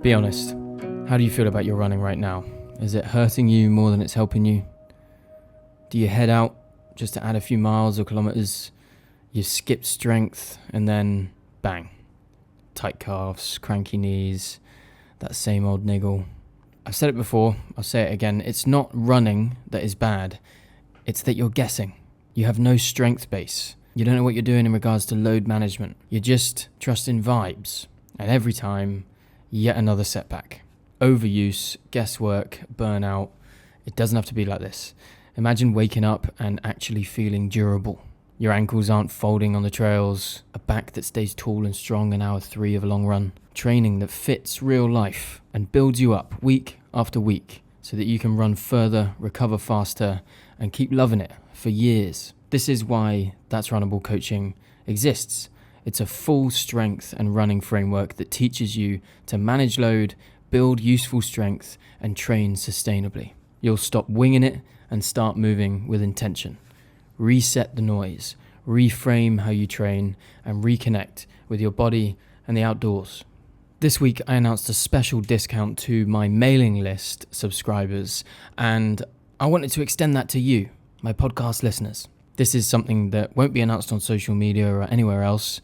Be honest, how do you feel about your running right now? Is it hurting you more than it's helping you? Do you head out just to add a few miles or kilometers? You skip strength and then bang. Tight calves, cranky knees, that same old niggle. I've said it before, I'll say it again. It's not running that is bad. It's that you're guessing. You have no strength base. You don't know what you're doing in regards to load management. You're just trusting vibes. And every time, yet another setback. Overuse, guesswork, burnout. It doesn't have to be like this. Imagine waking up and actually feeling durable. Your ankles aren't folding on the trails, a back that stays tall and strong in hour 3 of a long run, training that fits real life and builds you up week after week so that you can run further, recover faster, and keep loving it for years. This is why That's Runnable coaching exists. It's a full strength and running framework that teaches you to manage load, build useful strength, and train sustainably. You'll stop winging it and start moving with intention. Reset the noise, reframe how you train, and reconnect with your body and the outdoors. This week, I announced a special discount to my mailing list subscribers, and I wanted to extend that to you, my podcast listeners. This is something that won't be announced on social media or anywhere else,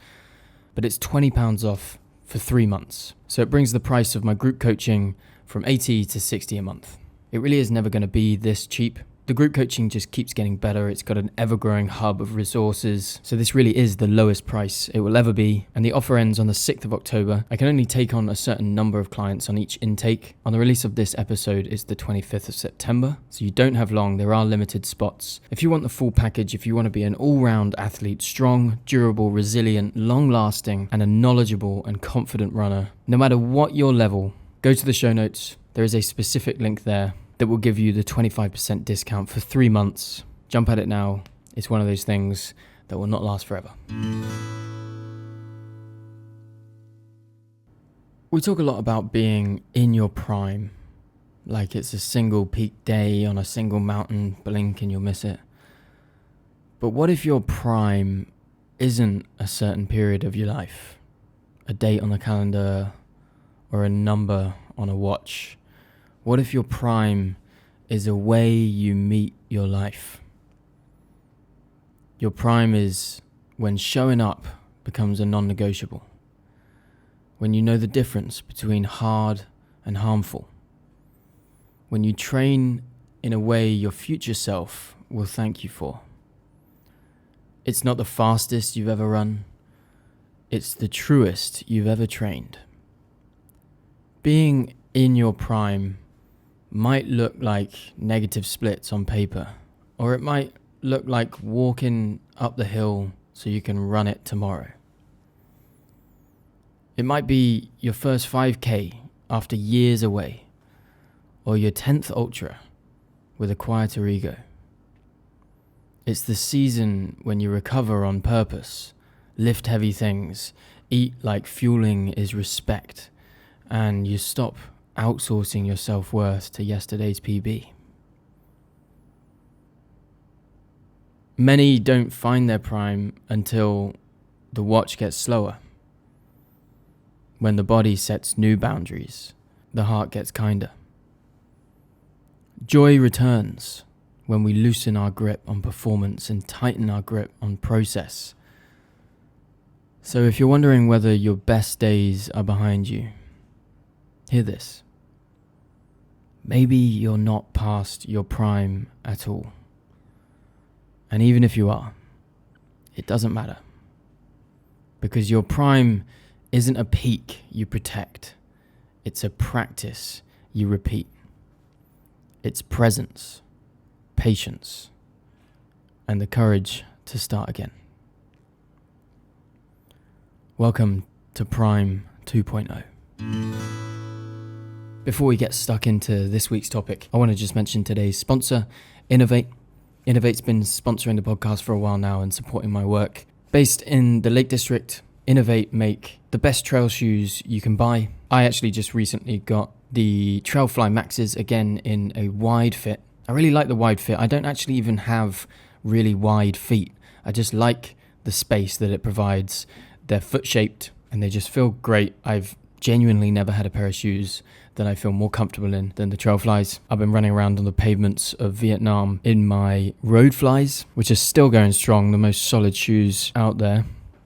but it's £20 off for 3 months. So it brings the price of my group coaching from $80 to $60 a month. It really is never going to be this cheap. The group coaching just keeps getting better. It's got an ever-growing hub of resources. So this really is the lowest price it will ever be. And the offer ends on the 6th of October. I can only take on a certain number of clients on each intake. On the release of this episode is the 25th of September. So you don't have long. There are limited spots. If you want the full package, if you want to be an all-round athlete, strong, durable, resilient, long-lasting, and a knowledgeable and confident runner, no matter what your level, go to the show notes. There is a specific link there that will give you the 25% discount for 3 months. Jump at it now. It's one of those things that will not last forever. We talk a lot about being in your prime, like it's a single peak day on a single mountain, blink and you'll miss it. But what if your prime isn't a certain period of your life? A date on the calendar or a number on a watch? What if your prime is a way you meet your life? Your prime is when showing up becomes a non-negotiable. When you know the difference between hard and harmful. When you train in a way your future self will thank you for. It's not the fastest you've ever run. It's the truest you've ever trained. Being in your prime might look like negative splits on paper, or it might look like walking up the hill so you can run it tomorrow. It might be your first 5K after years away, or your 10th ultra with a quieter ego. It's the season when you recover on purpose, lift heavy things, eat like fueling is respect, and you stop outsourcing your self-worth to yesterday's PB. Many don't find their prime until the watch gets slower. When the body sets new boundaries, the heart gets kinder. Joy returns when we loosen our grip on performance and tighten our grip on process. So if you're wondering whether your best days are behind you, hear this. Maybe you're not past your prime at all. And even if you are, it doesn't matter. Because your prime isn't a peak you protect. It's a practice you repeat. It's presence, patience, and the courage to start again. Welcome to Prime 2.0. Before we get stuck into this week's topic, I want to just mention today's sponsor, Innovate. Innovate's been sponsoring the podcast for a while now and supporting my work. Based in the Lake District, Innovate make the best trail shoes you can buy. I actually just recently got the Trailfly Maxes again in a wide fit. I really like the wide fit. I don't actually even have really wide feet. I just like the space that it provides. They're foot shaped and they just feel great. I've genuinely never had a pair of shoes that I feel more comfortable in than the trail flies. I've been running around on the pavements of Vietnam in my road flies, which are still going strong, the most solid shoes out there.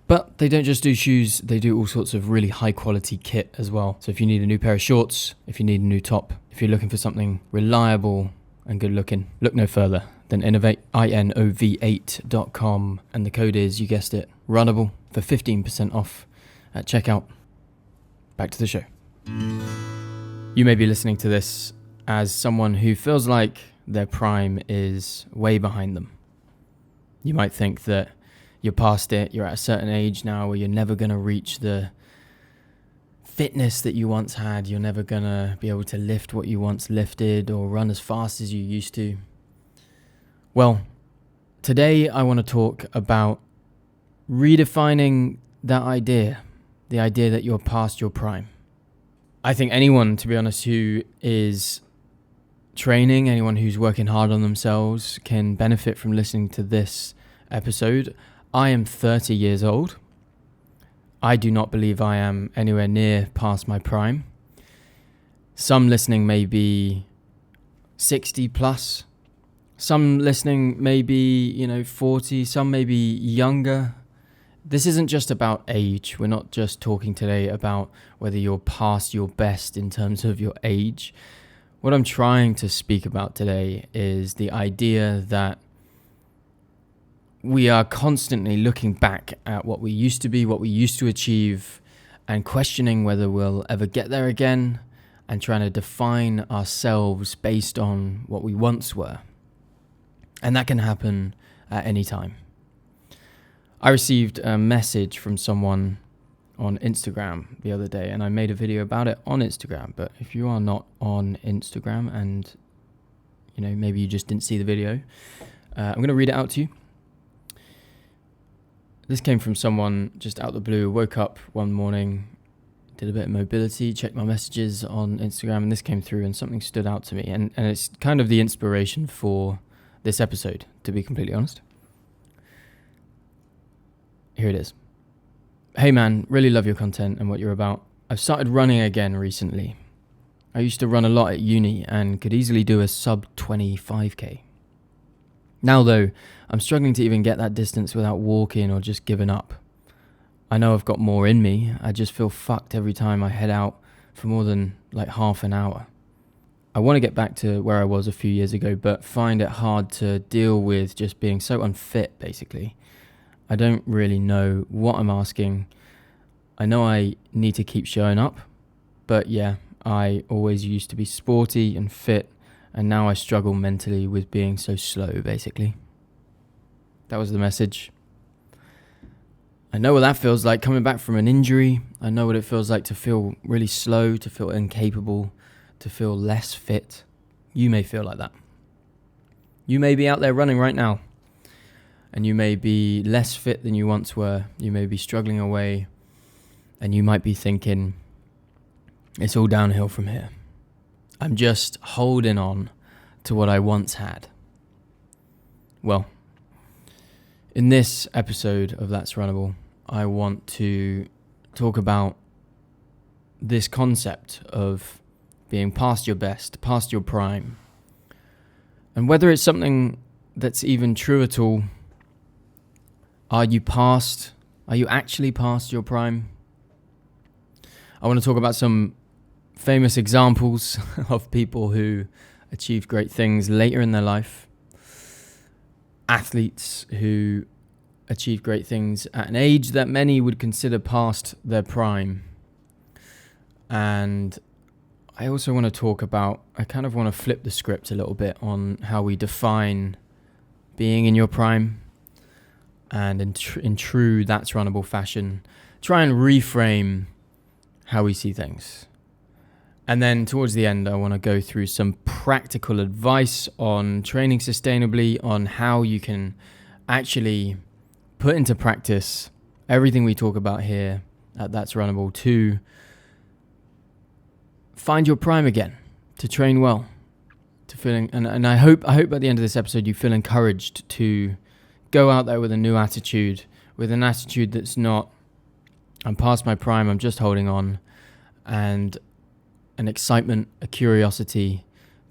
But they don't just do shoes, they do all sorts of really high quality kit as well. So if you need a new pair of shorts, if you need a new top, if you're looking for something reliable and good looking, look no further than Innovate, inov8.com. And the code is, you guessed it, Runnable, for 15% off at checkout. Back to the show. You may be listening to this as someone who feels like their prime is way behind them. You might think that you're past it, you're at a certain age now where you're never going to reach the fitness that you once had, you're never going to be able to lift what you once lifted or run as fast as you used to. Well, today I want to talk about redefining that idea, the idea that you're past your prime. I think anyone, to be honest, who is training, anyone who's working hard on themselves can benefit from listening to this episode. I am 30 years old. I do not believe I am anywhere near past my prime. Some listening may be 60 plus. Some listening may be, 40. Some may be younger. This isn't just about age. We're not just talking today about whether you're past your best in terms of your age. What I'm trying to speak about today is the idea that we are constantly looking back at what we used to be, what we used to achieve, and questioning whether we'll ever get there again, and trying to define ourselves based on what we once were. And that can happen at any time. I received a message from someone on Instagram the other day, and I made a video about it on Instagram. But if you are not on Instagram and, maybe you just didn't see the video, I'm going to read it out to you. This came from someone just out the blue, woke up one morning, did a bit of mobility, checked my messages on Instagram, and this came through and something stood out to me. And it's kind of the inspiration for this episode, to be completely honest. Here it is. Hey man, really love your content and what you're about. I've started running again recently. I used to run a lot at uni and could easily do a sub 25k. Now though, I'm struggling to even get that distance without walking or just giving up. I know I've got more in me, I just feel fucked every time I head out for more than half an hour. I want to get back to where I was a few years ago, but find it hard to deal with just being so unfit, basically. I don't really know what I'm asking. I know I need to keep showing up, but yeah, I always used to be sporty and fit, and now I struggle mentally with being so slow, basically. That was the message. I know what that feels like, coming back from an injury. I know what it feels like to feel really slow, to feel incapable, to feel less fit. You may feel like that. You may be out there running right now, and you may be less fit than you once were. You may be struggling away, and you might be thinking, it's all downhill from here. I'm just holding on to what I once had. Well, in this episode of That's Runnable, I want to talk about this concept of being past your best, past your prime, and whether it's something that's even true at all. Are you actually past your prime? I want to talk about some famous examples of people who achieved great things later in their life. Athletes who achieved great things at an age that many would consider past their prime. And I also want to talk about, I kind of want to flip the script a little bit on how we define being in your prime. And in true That's Runnable fashion, try and reframe how we see things. And then towards the end, I want to go through some practical advice on training sustainably, on how you can actually put into practice everything we talk about here at That's Runnable to find your prime again, to train well, to feeling, and I hope by the end of this episode you feel encouraged to go out there with a new attitude, with an attitude that's not, I'm past my prime, I'm just holding on, and an excitement, a curiosity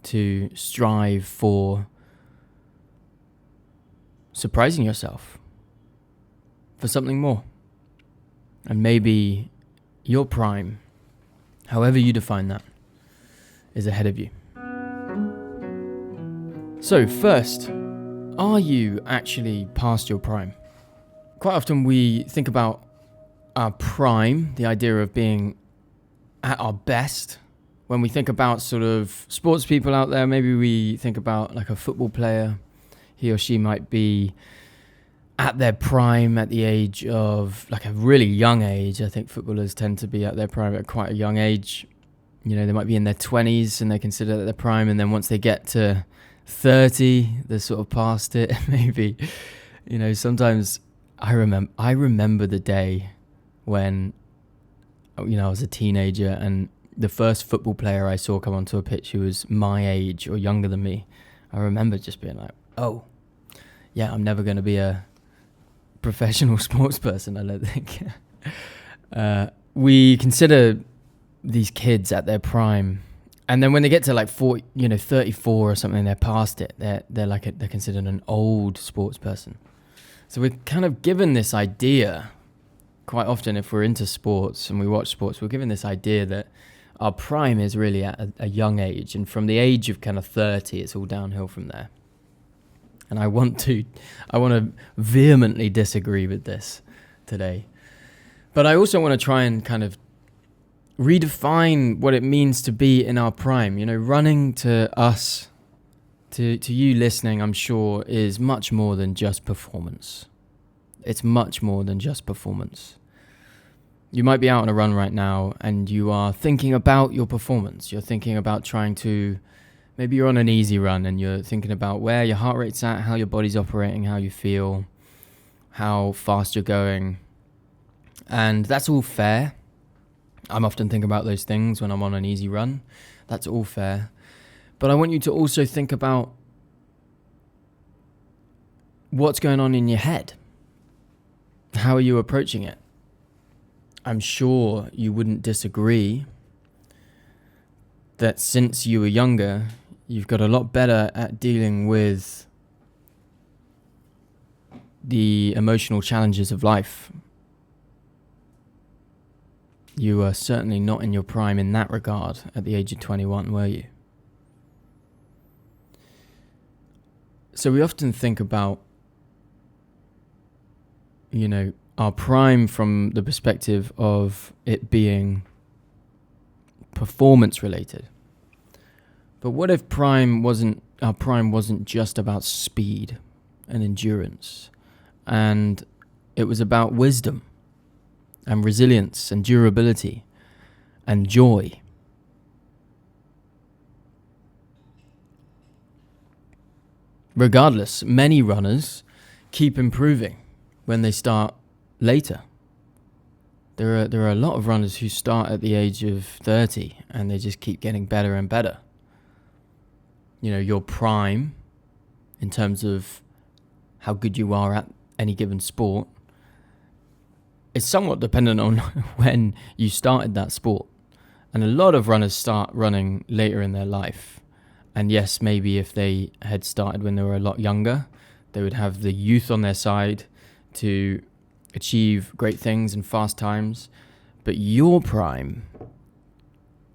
to strive for surprising yourself, for something more. And maybe your prime, however you define that, is ahead of you. So first, are you actually past your prime? Quite often we think about our prime, the idea of being at our best. When we think about sort of sports people out there, maybe we think about like a football player. He or she might be at their prime at the age of, like a really young age. I think footballers tend to be at their prime at quite a young age. You know, they might be in their 20s and they consider that their prime. And then once they get to 30, they're sort of past it. Maybe, you know, sometimes I remember the day when, you know, I was a teenager and the first football player I saw come onto a pitch who was my age or younger than me. I remember just being like, oh, yeah, I'm never going to be a professional sports person, I don't think. We consider these kids at their prime, and then when they get to like 40, 34 or something, they're past it. They're considered an old sports person. So we're kind of given this idea quite often, if we're into sports and we watch sports, we're given this idea that our prime is really at a young age, and from the age of kind of 30, it's all downhill from there. And I want to vehemently disagree with this today. But I also want to try and kind of redefine what it means to be in our prime. You know, running to us, to you listening, I'm sure, is much more than just performance. It's much more than just performance. You might be out on a run right now and you are thinking about your performance. You're thinking about trying to, maybe you're on an easy run and you're thinking about where your heart rate's at, how your body's operating, how you feel, how fast you're going. And that's all fair. I'm often thinking about those things when I'm on an easy run. That's all fair. But I want you to also think about what's going on in your head. How are you approaching it? I'm sure you wouldn't disagree that since you were younger, you've got a lot better at dealing with the emotional challenges of life. You were certainly not in your prime in that regard at the age of 21, were you? So we often think about, our prime from the perspective of it being performance related. But what if our prime wasn't just about speed and endurance, and it was about wisdom and resilience and durability and joy? Regardless, many runners keep improving when they start later. There are a lot of runners who start at the age of 30 and they just keep getting better and better. Your prime, in terms of how good you are at any given sport, is somewhat dependent on when you started that sport. And a lot of runners start running later in their life. And yes, maybe if they had started when they were a lot younger, they would have the youth on their side to achieve great things and fast times. But your prime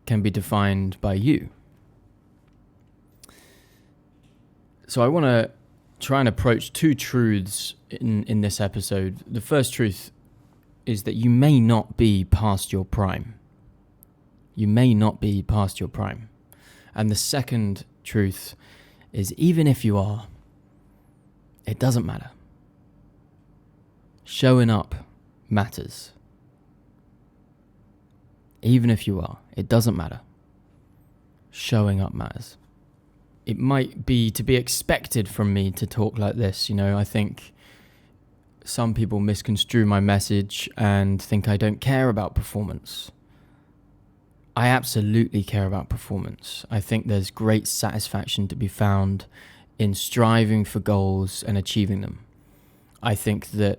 can be defined by you. So I want to try and approach two truths in this episode. The first truth is that you may not be past your prime. You may not be past your prime. And the second truth is, even if you are, it doesn't matter. Showing up matters. Even if you are, it doesn't matter. Showing up matters. It might be to be expected from me to talk like this. I think some people misconstrue my message and think I don't care about performance. I absolutely care about performance. I think there's great satisfaction to be found in striving for goals and achieving them. I think that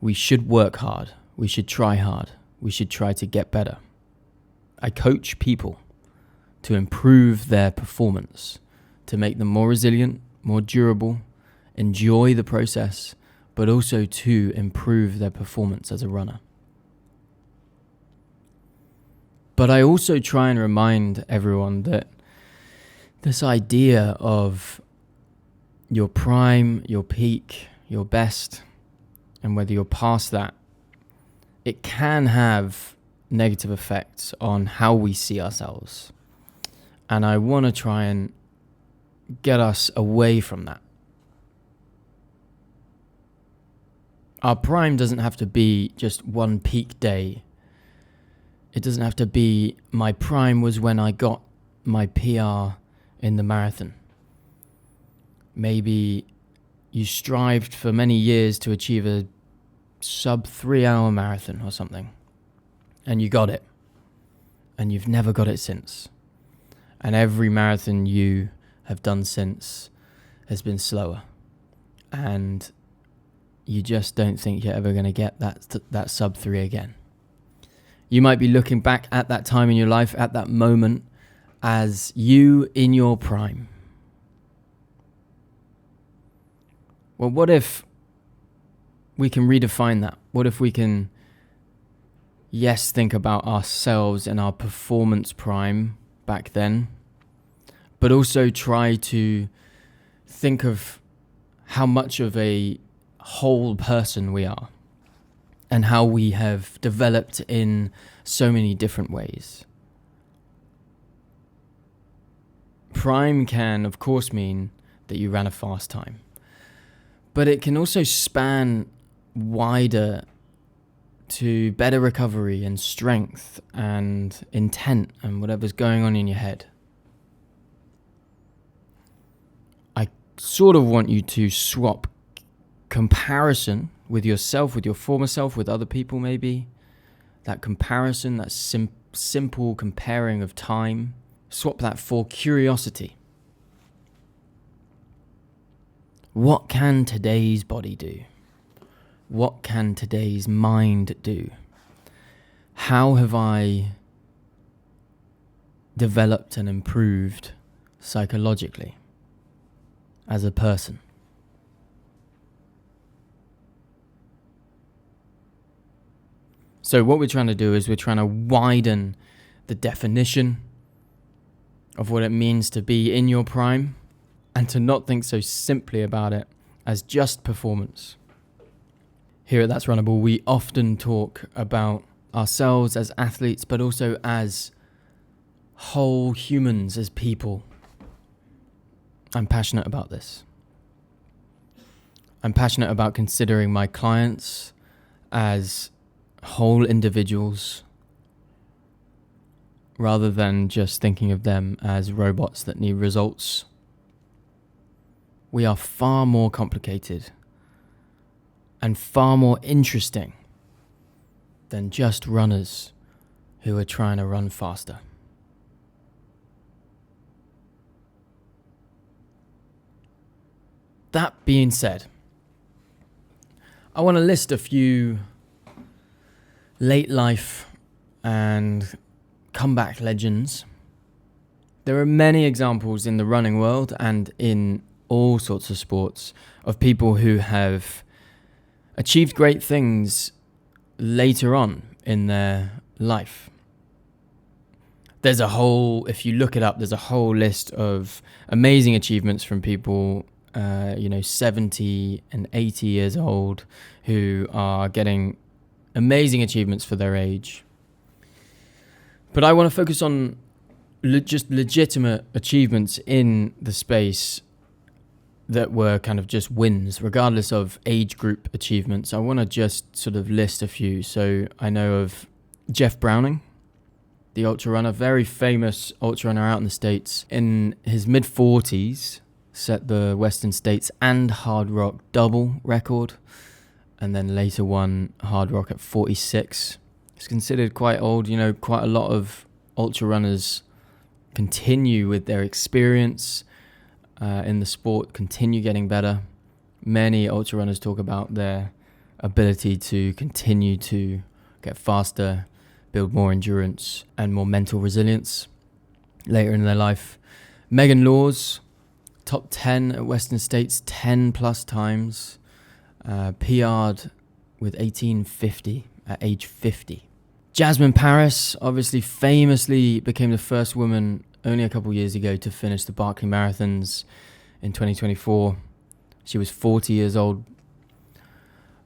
we should work hard. We should try hard. We should try to get better. I coach people to improve their performance, to make them more resilient, more durable, enjoy the process, but also to improve their performance as a runner. But I also try and remind everyone that this idea of your prime, your peak, your best, and whether you're past that, it can have negative effects on how we see ourselves. And I want to try and get us away from that. Our prime doesn't have to be just one peak day. It doesn't have to be my prime was when I got my PR in the marathon. Maybe you strived for many years to achieve a sub 3 hour marathon or something, and you got it, and you've never got it since. And every marathon you have done since has been slower, and you just don't think you're ever going to get that sub 3 again. You might be looking back at that time in your life, at that moment, as you in your prime. Well, what if we can redefine that? What if we can, yes, think about ourselves in our performance prime back then, but also try to think of how much of a whole person we are and how we have developed in so many different ways. Prime can, of course, mean that you ran a fast time, but it can also span wider to better recovery and strength and intent and whatever's going on in your head. I sort of want you to swap comparison with yourself, with your former self, with other people maybe. That comparison, that simple comparing of time, swap that for curiosity. What can today's body do? What can today's mind do? How have I developed and improved psychologically as a person? So what we're trying to do is we're trying to widen the definition of what it means to be in your prime and to not think so simply about it as just performance. Here at That's Runnable, we often talk about ourselves as athletes, but also as whole humans, as people. I'm passionate about this. I'm passionate about considering my clients as whole individuals rather than just thinking of them as robots that need results. We are far more complicated and far more interesting than just runners who are trying to run faster. That being said, I want to list a few late life and comeback legends. There are many examples in the running world and in all sorts of sports of people who have achieved great things later on in their life. There's a whole, if you look it up, there's a whole list of amazing achievements from people 70 and 80 years old who are getting amazing achievements for their age. But I want to focus on just legitimate achievements in the space that were kind of just wins, regardless of age group achievements. I want to just sort of list a few. So I know of Jeff Browning, the ultra runner, very famous ultra runner out in the States. In his mid-40s, set the Western States and Hard Rock double record, and then later won Hard Rock at 46. It's considered quite old. Quite a lot of ultra runners continue with their experience in the sport, continue getting better. Many ultra runners talk about their ability to continue to get faster, build more endurance and more mental resilience later in their life. Megan Laws, top 10 at Western States 10 plus times, PR'd with 1850 at age 50. Jasmine Paris obviously famously became the first woman only a couple years ago to finish the Barkley Marathons in 2024. She was 40 years old.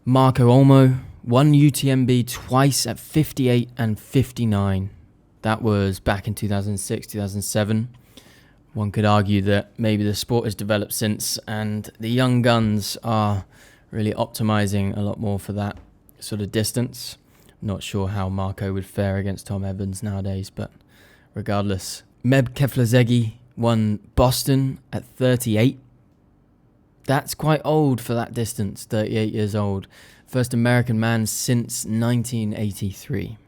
Marco Olmo won UTMB twice at 58 and 59. That was back in 2006, 2007. One could argue that maybe the sport has developed since, and the young guns are really optimizing a lot more for that sort of distance. Not sure how Marco would fare against Tom Evans nowadays, but regardless. Meb Keflezighi won Boston at 38. That's quite old for that distance, 38 years old. First American man since 1983.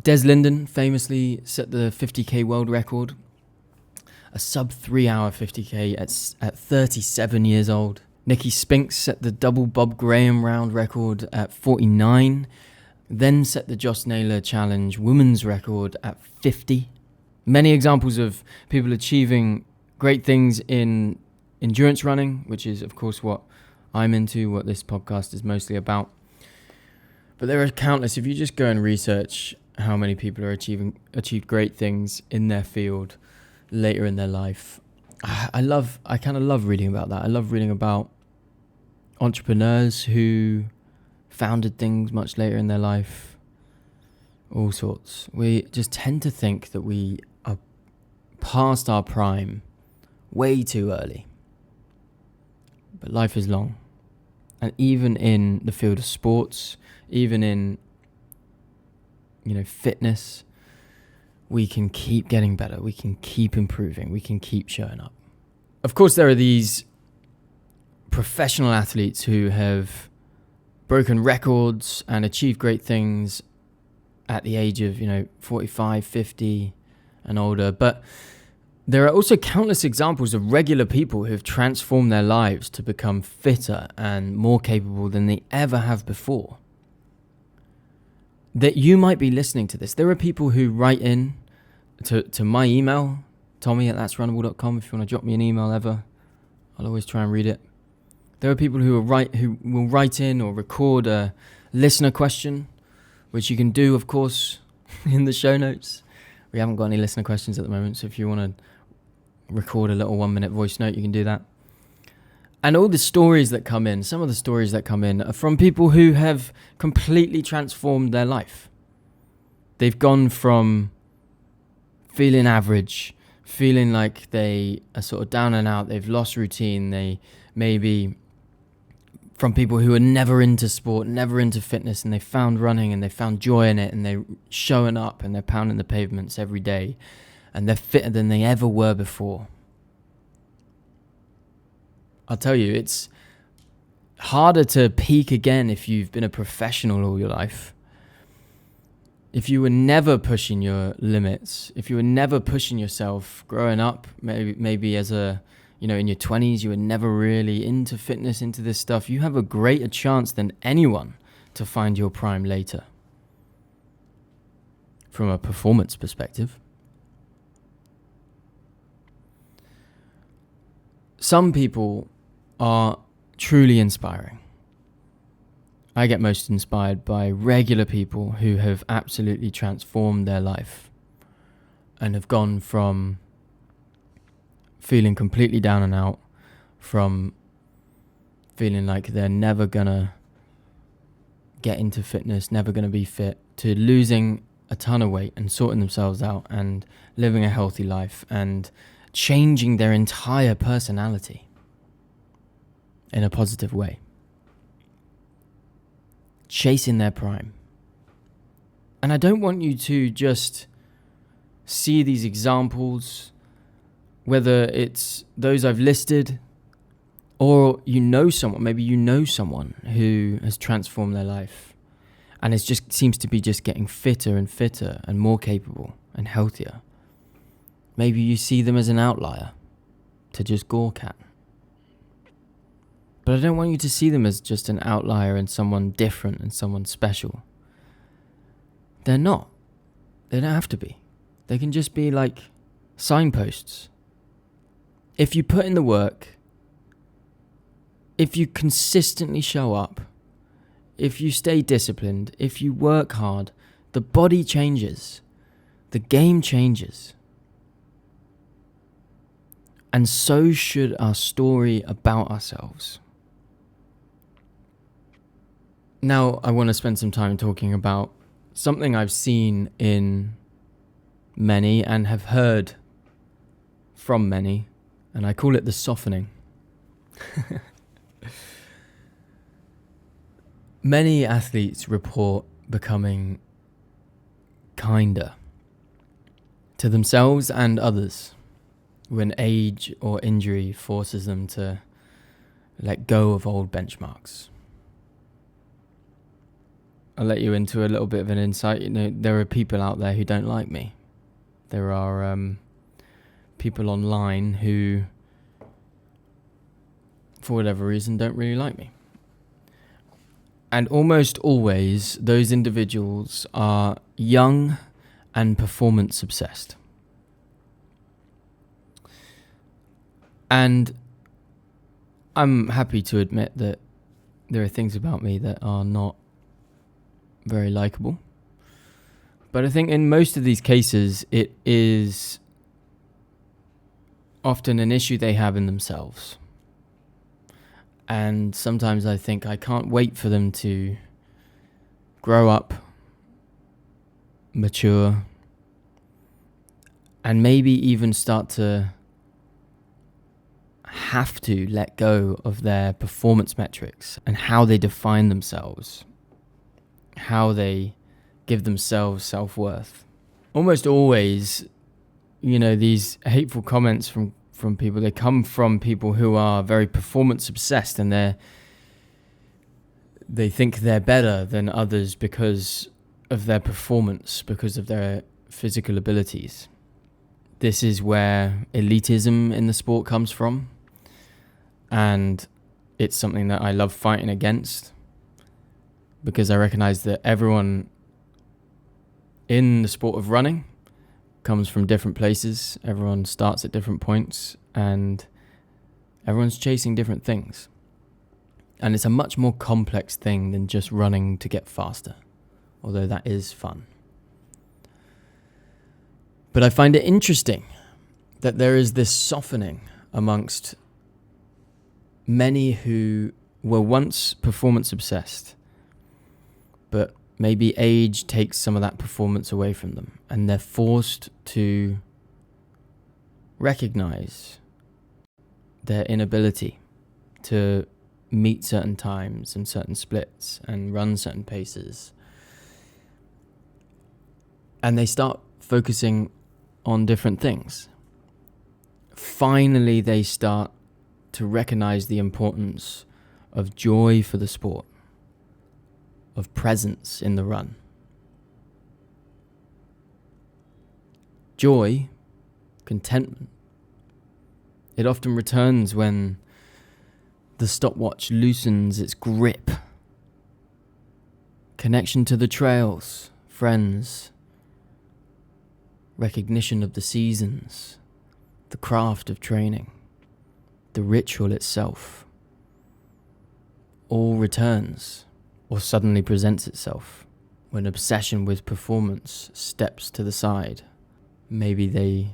Des Linden famously set the 50k world record, a sub 3 hour 50k at 37 years old. Nikki Spinks set the double Bob Graham round record at 49, then set the Joss Naylor Challenge women's record at 50. Many examples of people achieving great things in endurance running, which is of course what I'm into, what this podcast is mostly about. But there are countless. If you just go and research how many people are achieved great things in their field later in their life, I kind of love reading about that. I love reading about entrepreneurs who founded things much later in their life. All sorts. We just tend to think that we are past our prime way too early. But life is long. And even in the field of sports, even in, fitness, we can keep getting better. We can keep improving. We can keep showing up. Of course, there are these professional athletes who have broken records and achieved great things at the age of, 45, 50 and older. But there are also countless examples of regular people who have transformed their lives to become fitter and more capable than they ever have before. That you might be listening to this. There are people who write in to my email, tommy@that'srunnable.com. If you want to drop me an email ever, I'll always try and read it. There are people who will write in or record a listener question, which you can do, of course, in the show notes. We haven't got any listener questions at the moment, so if you want to record a little 1-minute voice note, you can do that. And all the stories that come in, some of the stories that come in are from people who have completely transformed their life. They've gone from feeling average, feeling like they are sort of down and out, they've lost routine, they maybe from people who are never into sport, never into fitness, and they found running and they found joy in it, and they're showing up and they're pounding the pavements every day, and they're fitter than they ever were before. I'll tell you, it's harder to peak again if you've been a professional all your life. If you were never pushing your limits, if you were never pushing yourself growing up, maybe as a, in your 20s, you were never really into fitness, into this stuff, you have a greater chance than anyone to find your prime later. From a performance perspective. Some people are truly inspiring. I get most inspired by regular people who have absolutely transformed their life and have gone from feeling completely down and out, from feeling like they're never gonna get into fitness, never gonna be fit, to losing a ton of weight and sorting themselves out and living a healthy life and changing their entire personality in a positive way. Chasing their prime. And I don't want you to just see these examples, whether it's those I've listed or maybe you know someone who has transformed their life and it just seems to be just getting fitter and fitter and more capable and healthier. Maybe you see them as an outlier to just gawk at. But I don't want you to see them as just an outlier and someone different and someone special. They're not. They don't have to be. They can just be like signposts. If you put in the work, if you consistently show up, if you stay disciplined, if you work hard, the body changes. The game changes. And so should our story about ourselves. Now, I want to spend some time talking about something I've seen in many and have heard from many, and I call it the softening. Many athletes report becoming kinder to themselves and others when age or injury forces them to let go of old benchmarks. I'll let you into a little bit of an insight. You know, there are people out there who don't like me. There are people online who, for whatever reason, don't really like me. And almost always, those individuals are young and performance obsessed. And I'm happy to admit that there are things about me that are not very likable. But I think in most of these cases, it is often an issue they have in themselves. And sometimes I think I can't wait for them to grow up, mature, and maybe even start to have to let go of their performance metrics and how they define themselves, how they give themselves self-worth. Almost always, you know, these hateful comments from people, they come from people who are very performance obsessed, and they think they're better than others because of their performance, because of their physical abilities. This is where elitism in the sport comes from, and it's something that I love fighting against, because I recognize that everyone in the sport of running comes from different places. Everyone starts at different points, and everyone's chasing different things. And it's a much more complex thing than just running to get faster, although that is fun. But I find it interesting that there is this softening amongst many who were once performance obsessed, but maybe age takes some of that performance away from them, and they're forced to recognize their inability to meet certain times and certain splits and run certain paces. And they start focusing on different things. Finally, they start to recognize the importance of joy for the sport, of presence in the run. Joy, contentment, it often returns when the stopwatch loosens its grip. Connection to the trails, friends, recognition of the seasons, the craft of training, the ritual itself, all returns or suddenly presents itself when obsession with performance steps to the side. Maybe they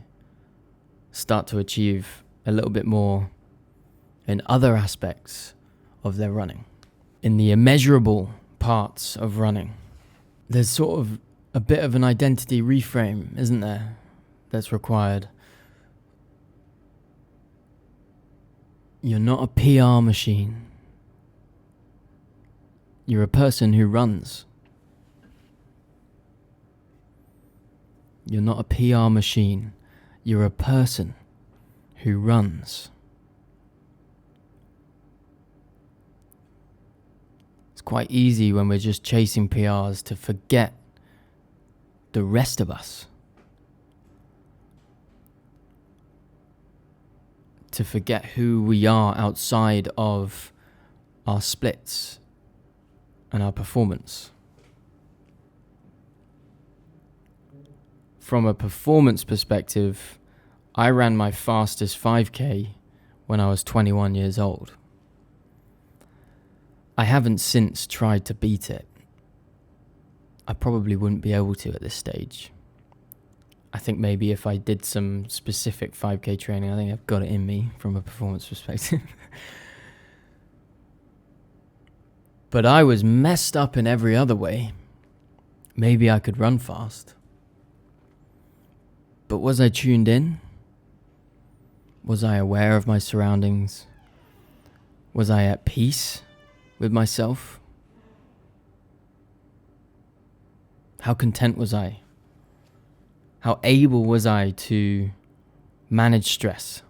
start to achieve a little bit more in other aspects of their running. In the immeasurable parts of running, there's sort of a bit of an identity reframe, isn't there, that's required. You're not a PR machine. You're a person who runs. You're not a PR machine. You're a person who runs. It's quite easy when we're just chasing PRs to forget the rest of us. To forget who we are outside of our splits and our performance. from a performance perspective, I ran my fastest 5K when I was 21 years old. I haven't since tried to beat it. I probably wouldn't be able to at this stage. I think maybe if I did some specific 5K training, I think I've got it in me from a performance perspective. But I was messed up in every other way. Maybe I could run fast. But was I tuned in? Was I aware of my surroundings? Was I at peace with myself? How content was I? How able was I to manage stress?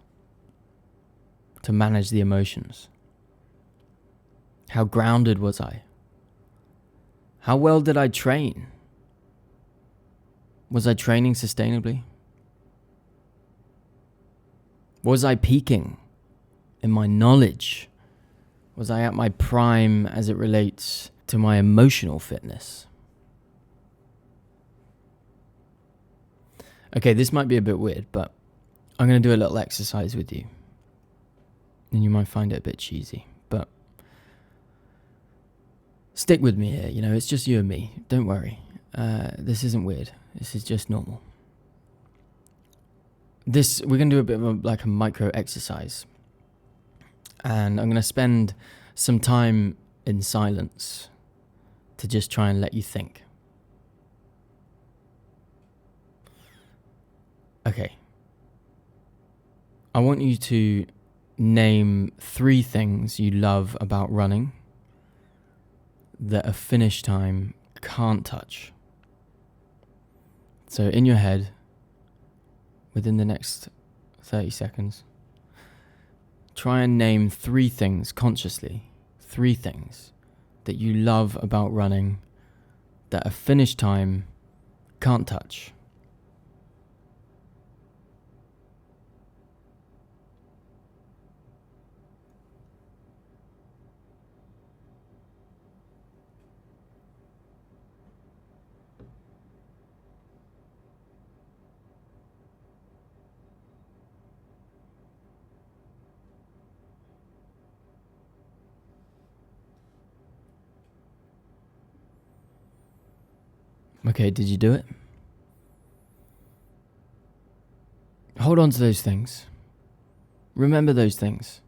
To manage the emotions? How grounded was I? How well did I train? Was I training sustainably? Was I peaking in my knowledge? Was I at my prime as it relates to my emotional fitness? Okay, this might be a bit weird, but I'm going to do a little exercise with you. And you might find it a bit cheesy, but stick with me here. It's just you and me. Don't worry. This isn't weird. This is just normal. We're going to do a bit of a micro exercise. And I'm going to spend some time in silence to just try and let you think. Okay. I want you to name 3 things you love about running that a finish time can't touch. So in your head, within the next 30 seconds, try and name 3 things consciously, 3 things that you love about running that a finish time can't touch. Okay, did you do it? Hold on to those things. Remember those things.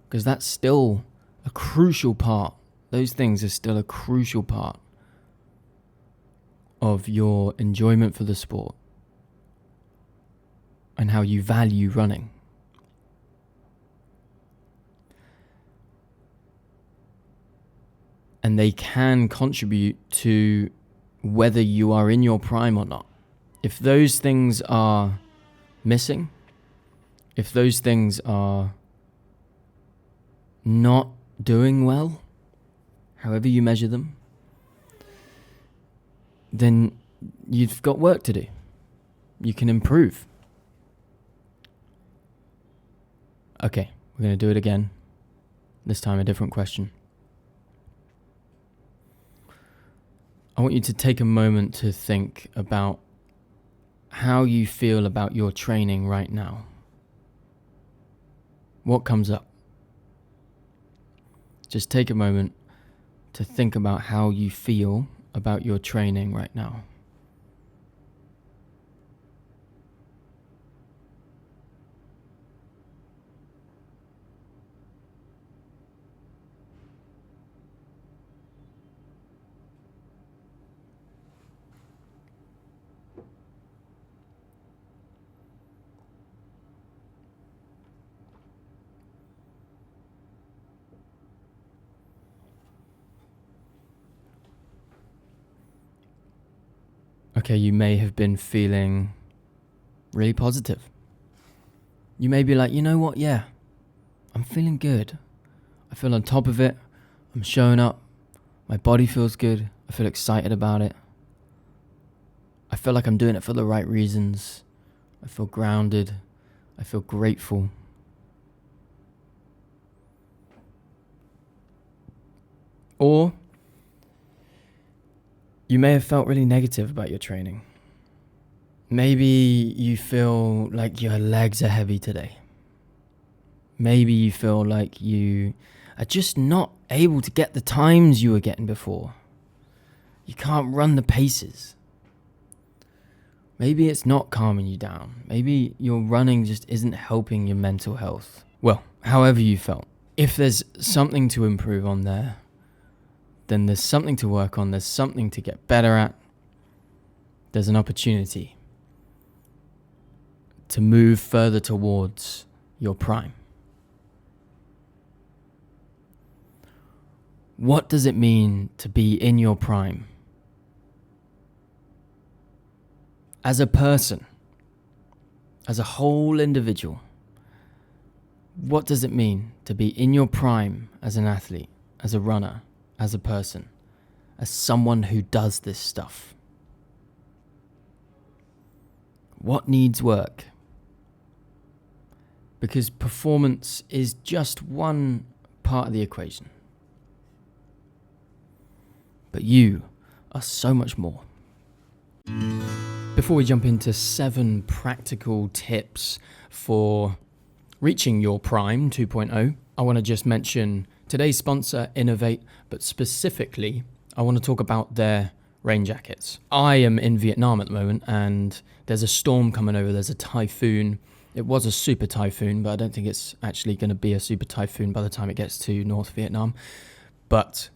Because that's still a crucial part. Those things are still a crucial part of your enjoyment for the sport and how you value running. And they can contribute to whether you are in your prime or not. If those things are missing, if those things are not doing well, however you measure them, then you've got work to do. You can improve. Okay, we're going to do it again. This time a different question. I want you to take a moment to think about how you feel about your training right now. What comes up? Just take a moment to think about how you feel about your training right now. Okay, you may have been feeling really positive. You may be like, you know what, yeah, I'm feeling good. I feel on top of it. I'm showing up. My body feels good. I feel excited about it. I feel like I'm doing it for the right reasons. I feel grounded. I feel grateful. Or you may have felt really negative about your training. Maybe you feel like your legs are heavy today. Maybe you feel like you are just not able to get the times you were getting before. You can't run the paces. Maybe it's not calming you down. Maybe your running just isn't helping your mental health. Well, however you felt. If there's something to improve on there, then there's something to work on. There's something to get better at. There's an opportunity to move further towards your prime. What does it mean to be in your prime? As a person, as a whole individual, what does it mean to be in your prime as an athlete, as a runner, as a person, as someone who does this stuff? What needs work? Because performance is just one part of the equation. But you are so much more. Before we jump into 7 practical tips for reaching your Prime 2.0, I want to just mention today's sponsor, Innovate, but specifically, I want to talk about their rain jackets. I am in Vietnam at the moment, and there's a storm coming over. There's a typhoon. It was a super typhoon, but I don't think it's actually going to be a super typhoon by the time it gets to North Vietnam. But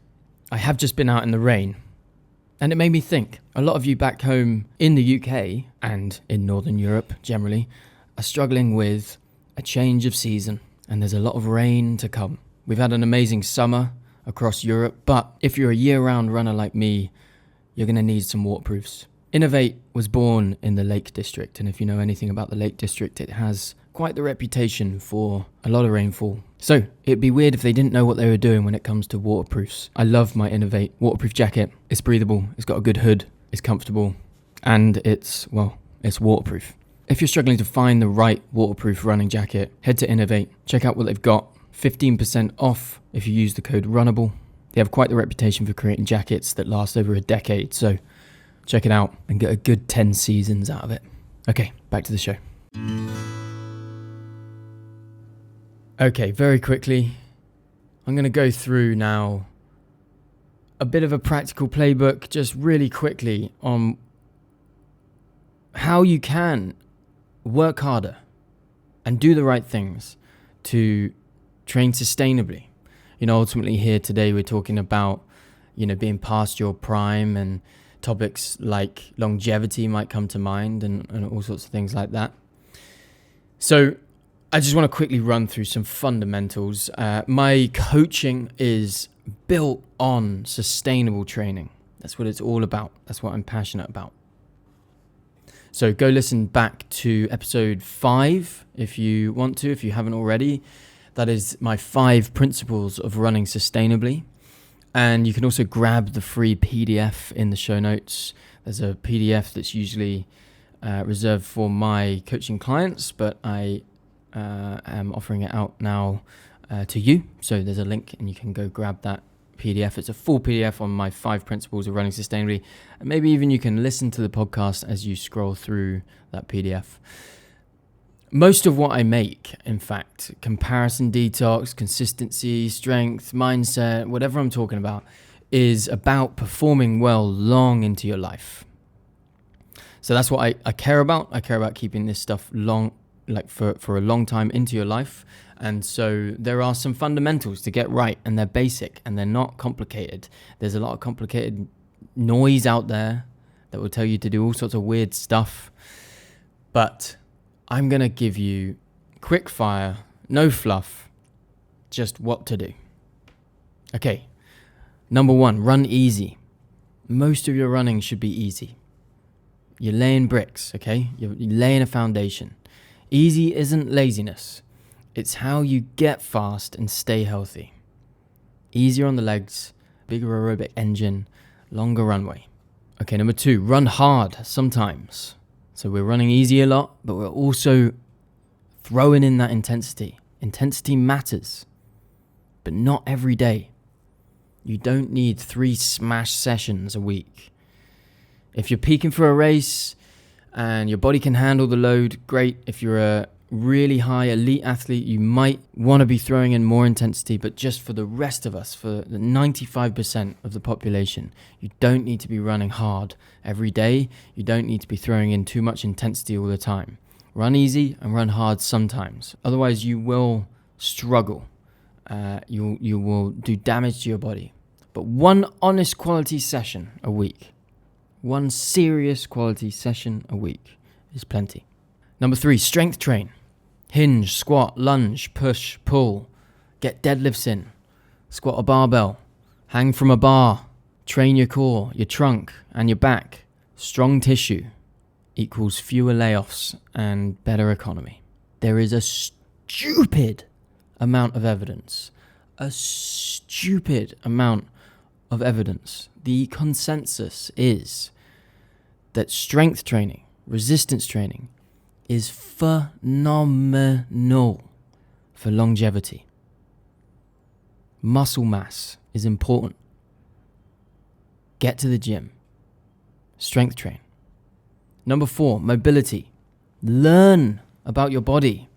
I have just been out in the rain, and it made me think. A lot of you back home in the UK and in Northern Europe generally are struggling with a change of season, and there's a lot of rain to come. We've had an amazing summer across Europe, but if you're a year-round runner like me, you're going to need some waterproofs. Innovate was born in the Lake District, and if you know anything about the Lake District, it has quite the reputation for a lot of rainfall. So it'd be weird if they didn't know what they were doing when it comes to waterproofs. I love my Innovate waterproof jacket. It's breathable, it's got a good hood, it's comfortable, and it's waterproof. If you're struggling to find the right waterproof running jacket, head to Innovate, check out what they've got. 15% off if you use the code RUNNABLE. They have quite the reputation for creating jackets that last over a decade, so check it out and get a good 10 seasons out of it. Okay, back to the show. Okay, very quickly, I'm going to go through now a bit of a practical playbook, just really quickly, on how you can work harder and do the right things to train sustainably. Ultimately here today we're talking about, being past your prime, and topics like longevity might come to mind, and all sorts of things like that. So I just want to quickly run through some fundamentals. My coaching is built on sustainable training. That's what it's all about. That's what I'm passionate about. So go listen back to episode 5 if you want to, if you haven't already. That is my 5 principles of running sustainably. And you can also grab the free PDF in the show notes. There's a PDF that's usually reserved for my coaching clients, but I am offering it out now to you. So there's a link and you can go grab that PDF. It's a full PDF on my 5 principles of running sustainably. And maybe even you can listen to the podcast as you scroll through that PDF. Most of what I make, in fact, comparison detox, consistency, strength, mindset, whatever I'm talking about, is about performing well long into your life. So that's what I care about. I care about keeping this stuff long, like for a long time into your life. And so there are some fundamentals to get right, and they're basic and they're not complicated. There's a lot of complicated noise out there that will tell you to do all sorts of weird stuff. But I'm going to give you quick fire, no fluff, just what to do. Okay, number 1, run easy. Most of your running should be easy. You're laying bricks, okay? You're laying a foundation. Easy isn't laziness. It's how you get fast and stay healthy. Easier on the legs, bigger aerobic engine, longer runway. Okay, number 2, run hard sometimes. So we're running easy a lot, but we're also throwing in that intensity. Intensity matters, but not every day. You don't need 3 smash sessions a week. If you're peaking for a race and your body can handle the load, great. If you're a really high elite athlete, you might want to be throwing in more intensity, but just for the rest of us, for the 95% of the population, you don't need to be running hard every day. You don't need to be throwing in too much intensity all the time. Run easy and run hard sometimes. Otherwise, you will struggle. You will do damage to your body. But one honest quality session a week, one serious quality session a week is plenty. Number 3, strength train. Hinge, squat, lunge, push, pull. Get deadlifts in. Squat a barbell. Hang from a bar. Train your core, your trunk, and your back. Strong tissue equals fewer layoffs and better economy. There is a stupid amount of evidence. A stupid amount of evidence. The consensus is that strength training, resistance training, is phenomenal for longevity. Muscle mass is important. Get to the gym. Strength train. Number 4, mobility. Learn about your body.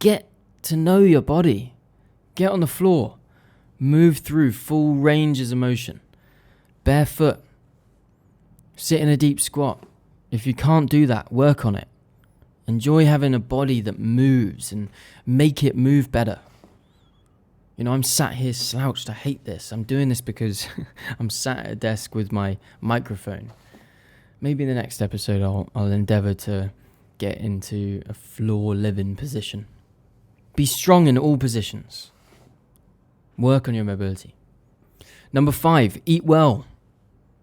Get to know your body. Get on the floor. Move through full ranges of motion. Barefoot. Sit in a deep squat. If you can't do that, work on it. Enjoy having a body that moves and make it move better. You know, I'm sat here slouched. I hate this. I'm doing this because I'm sat at a desk with my microphone. Maybe in the next episode I'll endeavour to get into a floor living position. Be strong in all positions. Work on your mobility. Number 5, eat well.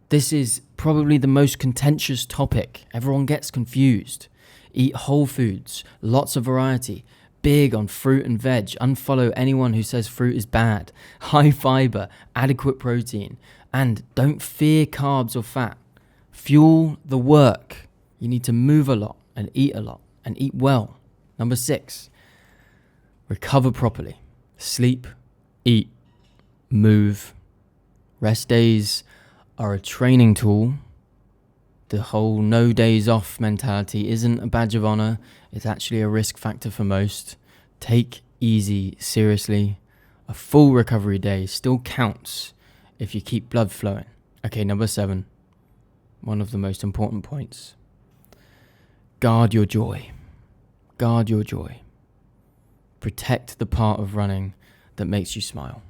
This is probably the most contentious topic. Everyone gets confused. Eat whole foods, lots of variety, big on fruit and veg. Unfollow anyone who says fruit is bad. High fiber, adequate protein, and don't fear carbs or fat. Fuel the work. You need to move a lot and eat well. Number 6, recover properly. Sleep, eat, move. Rest days are a training tool. The whole no days off mentality isn't a badge of honor. It's actually a risk factor for most. Take easy seriously. A full recovery day still counts if you keep blood flowing. Okay, number 7. One of the most important points. Guard your joy. Guard your joy. Protect the part of running that makes you smile.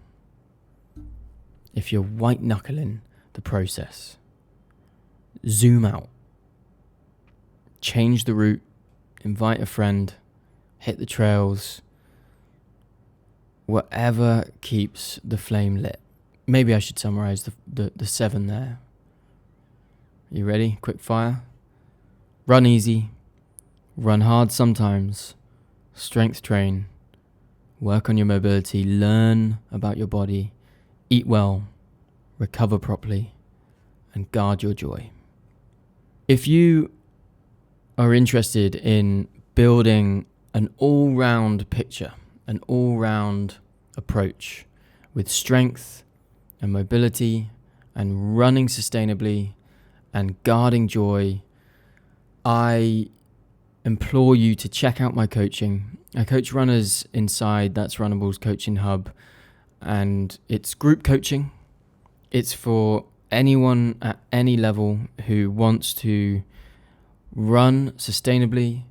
If you're white knuckling the process, zoom out. Change the route. Invite a friend. Hit the trails. Whatever keeps the flame lit. Maybe I should summarize the 7 there. You ready? Quick fire. Run easy. Run hard sometimes. Strength train. Work on your mobility. Learn about your body. Eat well. Recover properly. And guard your joy. If you are interested in building an all-round picture, an all-round approach with strength and mobility and running sustainably and guarding joy, I implore you to check out my coaching. I coach runners inside That's Runnable's coaching hub, and it's group coaching. It's for anyone at any level who wants to run sustainably,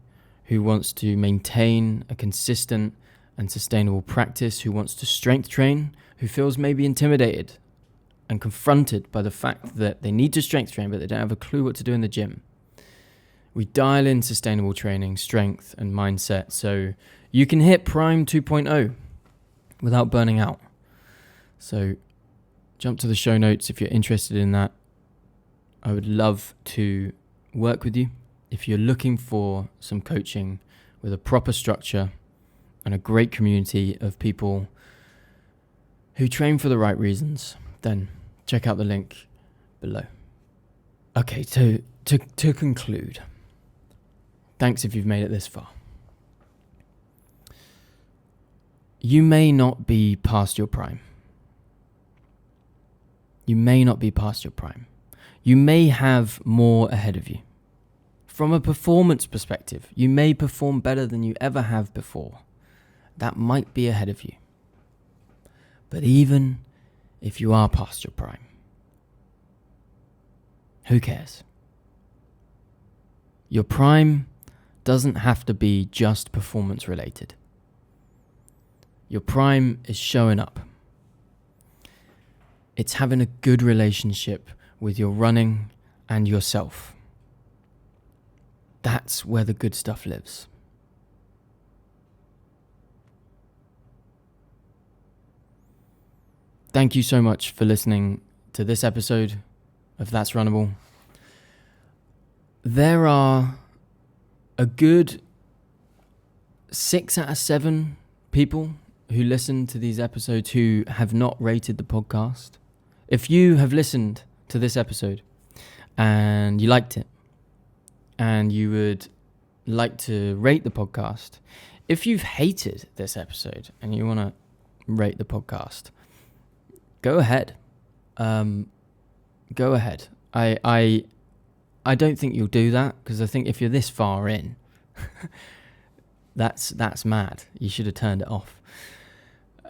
who wants to maintain a consistent and sustainable practice, who wants to strength train, who feels maybe intimidated and confronted by the fact that they need to strength train but they don't have a clue what to do in the gym. We dial in sustainable training, strength and mindset so you can hit Prime 2.0 without burning out. So jump to the show notes if you're interested in that. I would love to work with you. If you're looking for some coaching with a proper structure and a great community of people who train for the right reasons, then check out the link below. Okay, to conclude, thanks if you've made it this far. You may not be past your prime. You may not be past your prime. You may have more ahead of you. from a performance perspective, you may perform better than you ever have before. That might be ahead of you. But even if you are past your prime, who cares? Your prime doesn't have to be just performance related. Your prime is showing up. It's having a good relationship with your running and yourself. That's where the good stuff lives. Thank you so much for listening to this episode of That's Runnable. There are a good 6 out of 7 people who listen to these episodes who have not rated the podcast. If you have listened to this episode and you liked it and you would like to rate the podcast, if you've hated this episode and you want to rate the podcast, go ahead. Go ahead. I don't think you'll do that, because I think if you're this far in, that's mad. You should have turned it off.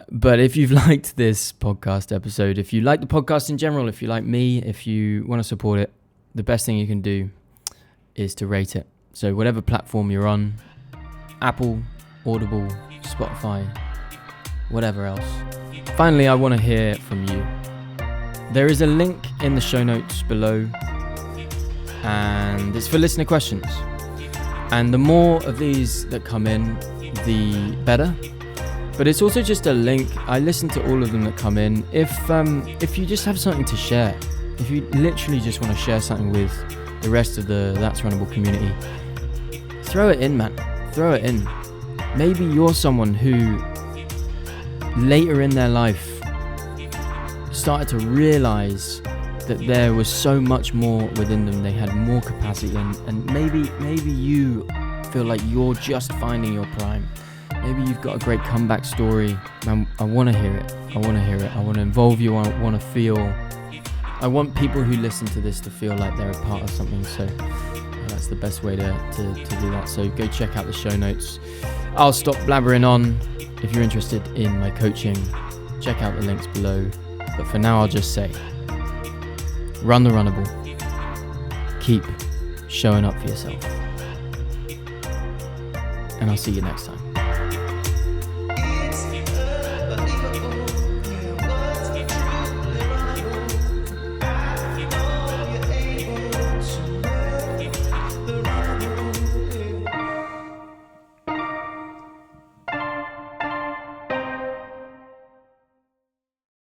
But if you've liked this podcast episode, if you like the podcast in general, if you like me, if you want to support it, the best thing you can do is to rate it. So whatever platform you're on, Apple, Audible, Spotify, whatever else. Finally, I want to hear from you. There is a link in the show notes below, and it's for listener questions. And the more of these that come in, the better. But it's also just a link. I listen to all of them that come in. If you just have something to share, if you literally just want to share something with the rest of the That's Runnable community, throw it in, man. Throw it in. Maybe you're someone who later in their life started to realize that there was so much more within them. They had more capacity, and maybe you feel like you're just finding your prime. Maybe you've got a great comeback story. I want to hear it. I want to involve you. I want people who listen to this to feel like they're a part of something. So that's the best way to do that. So go check out the show notes. I'll stop blabbering on. If you're interested in my coaching, check out the links below. But for now, I'll just say, run the runnable. Keep showing up for yourself. And I'll see you next time.